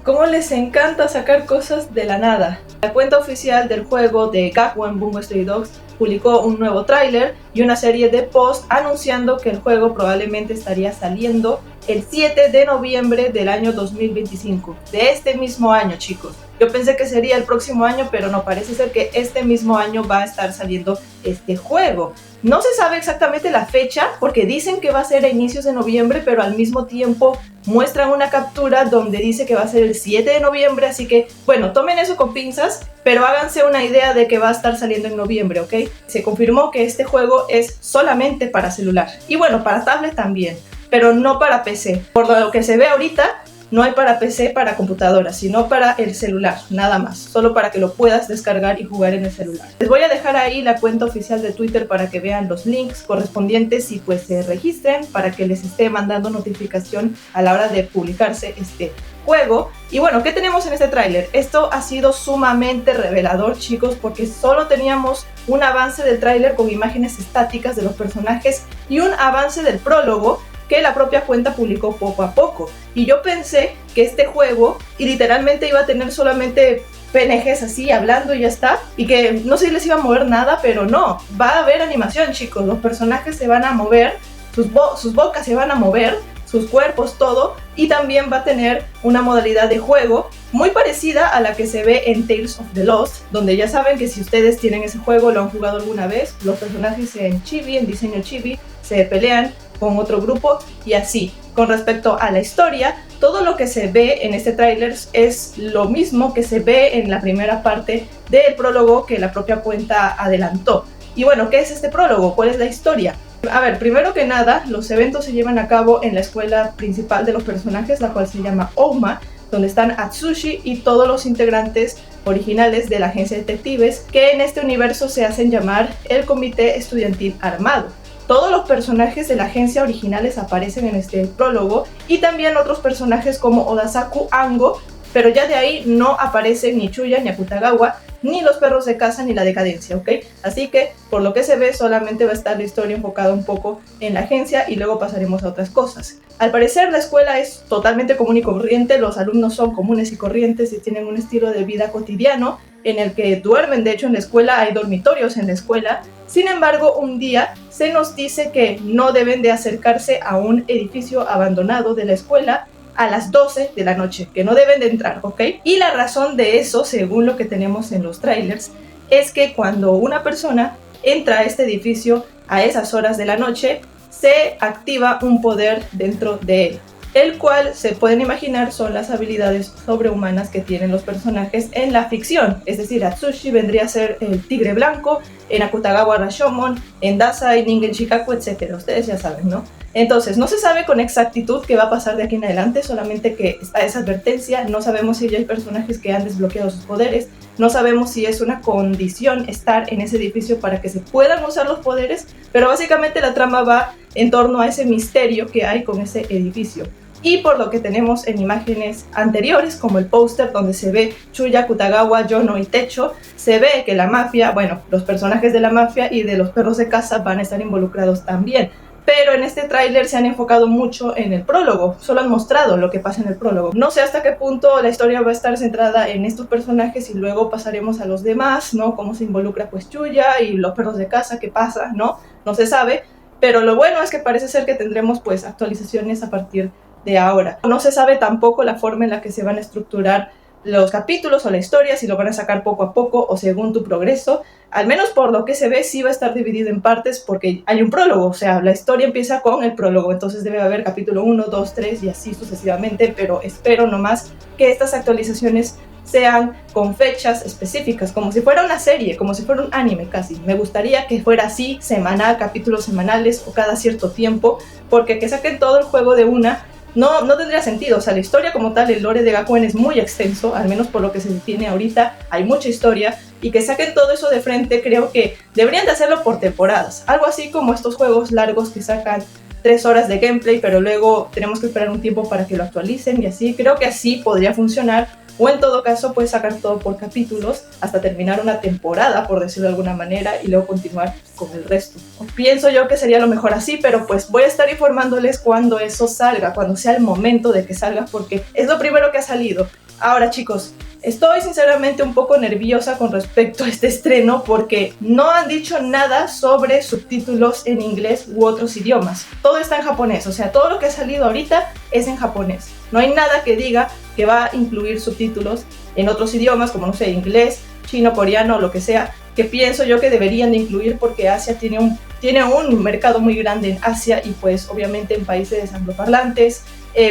Cómo les encanta sacar cosas de la nada. La cuenta oficial del juego de Gakuen Bungo Stray Dogs publicó un nuevo tráiler y una serie de posts anunciando que el juego probablemente estaría saliendo el 7 de noviembre del año 2025. De este mismo año, chicos. Yo pensé que sería el próximo año, pero no, parece ser que este mismo año va a estar saliendo este juego. No se sabe exactamente la fecha, porque dicen que va a ser a inicios de noviembre, pero al mismo tiempo muestran una captura donde dice que va a ser el 7 de noviembre, así que, bueno, tomen eso con pinzas, pero háganse una idea de que va a estar saliendo en noviembre, ¿ok? Se confirmó que este juego es solamente para celular, y bueno, para tablet también, pero no para PC. Por lo que se ve ahorita, no hay para PC, para computadora, sino para el celular, nada más, solo para que lo puedas descargar y jugar en el celular. Les voy a dejar ahí la cuenta oficial de Twitter para que vean los links correspondientes y pues se registren para que les esté mandando notificación a la hora de publicarse este juego. Y bueno, ¿qué tenemos en este tráiler? Esto ha sido sumamente revelador, chicos, porque solo teníamos un avance del tráiler con imágenes estáticas de los personajes y un avance del prólogo que la propia cuenta publicó poco a poco. Y yo pensé que este juego y literalmente iba a tener solamente PNGs así hablando y ya está, y que no se les iba a mover nada, pero no, va a haber animación, chicos. Los personajes se van a mover, sus bocas se van a mover, sus cuerpos, todo, y también va a tener una modalidad de juego muy parecida a la que se ve en Tales of the Lost, donde ya saben que si ustedes tienen ese juego, lo han jugado alguna vez, los personajes en chibi, en diseño chibi, se pelean con otro grupo y así. Con respecto a la historia, todo lo que se ve en este tráiler es lo mismo que se ve en la primera parte del prólogo que la propia cuenta adelantó. Y bueno, ¿qué es este prólogo? ¿Cuál es la historia? A ver, primero que nada, los eventos se llevan a cabo en la escuela principal de los personajes, la cual se llama Ouma, donde están Atsushi y todos los integrantes originales de la agencia de detectives, que en este universo se hacen llamar el Comité Estudiantil Armado. Todos los personajes de la agencia originales aparecen en este prólogo y también otros personajes como Odasaku Ango, pero ya de ahí no aparecen ni Chuya, ni Akutagawa, ni los perros de casa, ni la decadencia, ¿ok? Así que, por lo que se ve, solamente va a estar la historia enfocada un poco en la agencia y luego pasaremos a otras cosas. Al parecer, la escuela es totalmente común y corriente, los alumnos son comunes y corrientes y tienen un estilo de vida cotidiano en el que duermen. De hecho, en la escuela hay dormitorios en la escuela. Sin embargo, un día se nos dice que no deben de acercarse a un edificio abandonado de la escuela a las 12 de la noche, que no deben de entrar, ¿ok? Y la razón de eso, según lo que tenemos en los trailers, es que cuando una persona entra a este edificio a esas horas de la noche, se activa un poder dentro de él, el cual se pueden imaginar son las habilidades sobrehumanas que tienen los personajes en la ficción. Es decir, Atsushi vendría a ser el tigre blanco, en Akutagawa Rashomon, en Dazai, Ningen Shikaku, etc. Ustedes ya saben, ¿no? Entonces, no se sabe con exactitud qué va a pasar de aquí en adelante, solamente que está esa advertencia. No sabemos si ya hay personajes que han desbloqueado sus poderes, no sabemos si es una condición estar en ese edificio para que se puedan usar los poderes, pero básicamente la trama va en torno a ese misterio que hay con ese edificio. Y por lo que tenemos en imágenes anteriores, como el póster donde se ve Chuya, Akutagawa, Yono y Techo, se ve que la mafia, bueno, los personajes de la mafia y de los perros de casa van a estar involucrados también. Pero en este tráiler se han enfocado mucho en el prólogo, solo han mostrado lo que pasa en el prólogo. No sé hasta qué punto la historia va a estar centrada en estos personajes y luego pasaremos a los demás, ¿no? Cómo se involucra pues Chuya y los perros de casa, qué pasa, ¿no? No se sabe, pero lo bueno es que parece ser que tendremos pues actualizaciones a partir de ahora. No se sabe tampoco la forma en la que se van a estructurar los capítulos o la historia, si lo van a sacar poco a poco o según tu progreso. Al menos por lo que se ve, sí va a estar dividido en partes porque hay un prólogo, o sea, la historia empieza con el prólogo, entonces debe haber capítulo 1, 2, 3 y así sucesivamente, pero espero nomás que estas actualizaciones sean con fechas específicas, como si fuera una serie, como si fuera un anime casi. Me gustaría que fuera así, semanal, capítulos semanales o cada cierto tiempo, porque que saquen todo el juego de una no tendría sentido. O sea, la historia como tal, el lore de Gakuen es muy extenso, al menos por lo que se tiene ahorita, hay mucha historia, y que saquen todo eso de frente, creo que deberían de hacerlo por temporadas, algo así como estos juegos largos que sacan 3 horas de gameplay, pero luego tenemos que esperar un tiempo para que lo actualicen y así. Creo que así podría funcionar, o en todo caso puedes sacar todo por capítulos hasta terminar una temporada, por decirlo de alguna manera, y luego continuar con el resto. Pienso yo que sería lo mejor así, pero pues voy a estar informándoles cuando eso salga, cuando sea el momento de que salga, porque es lo primero que ha salido. Ahora, chicos, estoy sinceramente un poco nerviosa con respecto a este estreno porque no han dicho nada sobre subtítulos en inglés u otros idiomas. Todo está en japonés, o sea, todo lo que ha salido ahorita es en japonés. No hay nada que diga que va a incluir subtítulos en otros idiomas, como no sé, inglés, chino, coreano o lo que sea, que pienso yo que deberían de incluir porque Asia tiene un mercado muy grande en Asia y pues obviamente en países angloparlantes,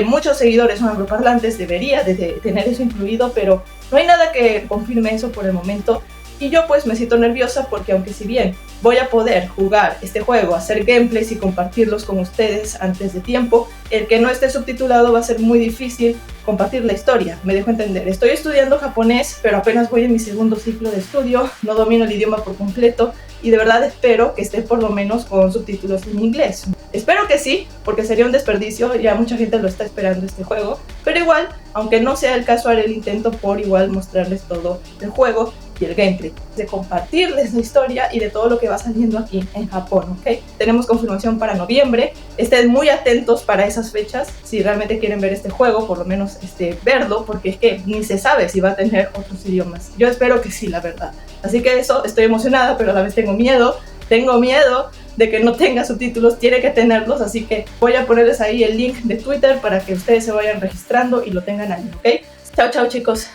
muchos seguidores son angloparlantes, debería de tener eso incluido, pero no hay nada que confirme eso por el momento. Y yo pues me siento nerviosa porque aunque si bien voy a poder jugar este juego, hacer gameplays y compartirlos con ustedes antes de tiempo, el que no esté subtitulado va a ser muy difícil compartir la historia. Me dejo entender, estoy estudiando japonés, pero apenas voy en mi segundo ciclo de estudio, no domino el idioma por completo y de verdad espero que esté por lo menos con subtítulos en inglés. Espero que sí, porque sería un desperdicio, ya mucha gente lo está esperando este juego, pero igual, aunque no sea el caso, haré el intento por igual mostrarles todo el juego y el gameplay, de compartirles la historia y de todo lo que va saliendo aquí en Japón, ¿ok? Tenemos confirmación para noviembre, estén muy atentos para esas fechas, si realmente quieren ver este juego, por lo menos verlo, porque es que ni se sabe si va a tener otros idiomas. Yo espero que sí, la verdad. Así que eso, estoy emocionada, pero a la vez tengo miedo de que no tenga subtítulos, tiene que tenerlos, así que voy a ponerles ahí el link de Twitter para que ustedes se vayan registrando y lo tengan ahí, ¿ok? Chao, chao, chicos.